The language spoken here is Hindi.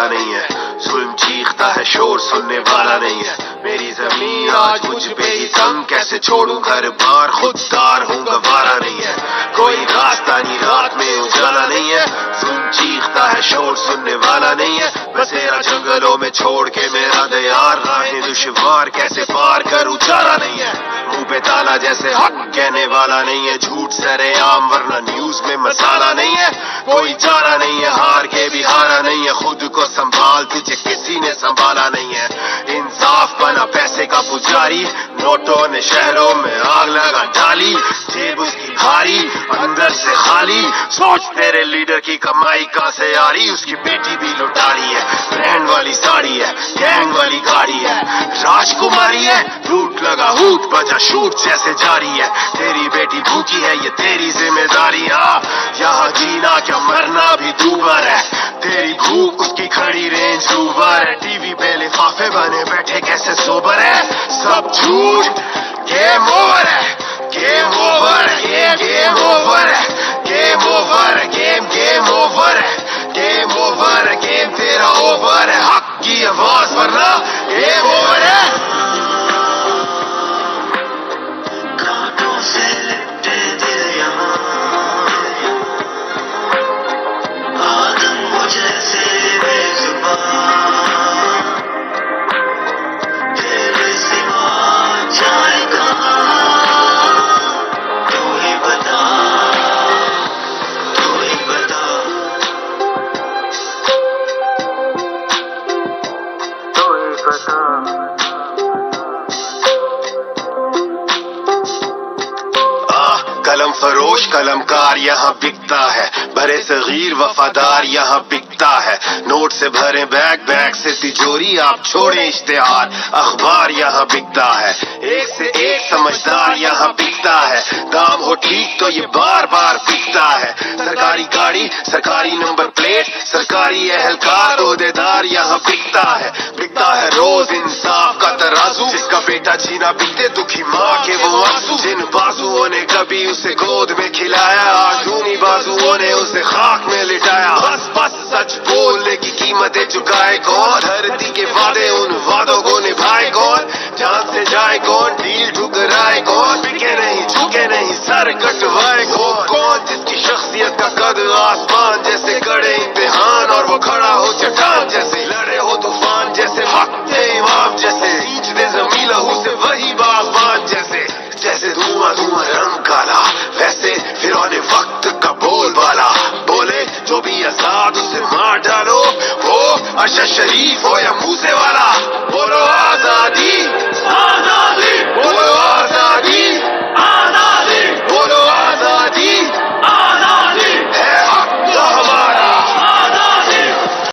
वाला नहीं है, जुल्म चीखता है शोर सुनने वाला नहीं है। मेरी जमीन आज मुझ पे ही तंग, कैसे छोड़ूं घर बार, खुददार हूँ गवारा नहीं है। कोई रास्ता नहीं, रात में उजाला नहीं है, जुल्म चीखता है शोर सुनने वाला नहीं है। बसेरा जंगलों में छोड़ के मेरा दयार, राहें दुश्वार कैसे पार करूं चारा नहीं है। मुंह पे ताला जैसे हक कहने वाला नहीं है, झूठ सरेआम वरना न्यूज में मसाला नहीं है। कोई चारा नहीं है, हार के भी हारा नहीं है, खुद को संभाल तुझे किसी ने संभाला नहीं है। इंसाफ बना पैसे का पुजारी, नोटों ने शहरों में आग लगा डाली, जेब उसकी भारी अंदर से खाली। सोच तेरे लीडर की कमाई कहां से आ रही, उसकी बेटी भी लुटारी है, ब्रांड वाली साड़ी है, गैंग वाली गाड़ी है, राजकुमारी है, लूट लगा हूट बजा शूट जैसे जारी है। तेरी बेटी भूखी है ये तेरी जिम्मेदारी, यहाँ जीना क्या मरना भी दूबर है। तेरी भूख उसकी खड़ी रेंज रूबर है, टीवी पे लिफाफे बने बैठे कैसे सोबर है। सब झूठ, गेम ओवर है, गेम ओवर है, गेम ओवर है, गेम ओवर है, गेम ओवर है, गेम ओवर है, गेम तेरा ओवर है। हक की आवाज वरना गेम ओवर है। कलम फरोश कलमकार यहाँ बिकता है, बड़े सगीर वफादार यहाँ बिकता है। नोट से भरे बैग, बैग से तिजोरी, आप छोड़े इश्तेहार, अखबार यहाँ बिकता है। एक से एक समझदार यहाँ बिकता है, दाम हो ठीक तो ये बार बार बिकता है। सरकारी गाड़ी, सरकारी नंबर प्लेट, सरकारी एहलकार ओहदेदार यहाँ बिकता है। बिकता है रोज इंसाफ का तराजू, जिसका बेटा जीना बिकते दुखी माँ के वो आंसू। जिन बाजुओं ने कभी उसे गोद में खिलाया, आज उन्हीं बाजुओं ने उसे खाक में लिटाया। बस बस सच बोलने की कीमतें चुकाए कौन, धरती के वादे उन वादों को निभाए कौन, जान से जाए कौन, डील ठुकराए कौन, बिके नहीं झुके नहीं सर कटवाए कौन, जिसकी शख्सियत का कद आसमान जैसे कड़े इम्तिहान और वो खड़ा हो चट्टान जैसे, लड़े हो तूफान जैसे, मक्ते इमाम जैसे, सींच दे जमीन लहू से वही बागबान जैसे। जैसे धुआं धुआं रंग काला, वैसे फिर आने वक्त का बोलबाला, बोले जो भी आजाद उसे मार डालो, वो अरशद शरीफ हो या मूसे वाला, बोलो आजादी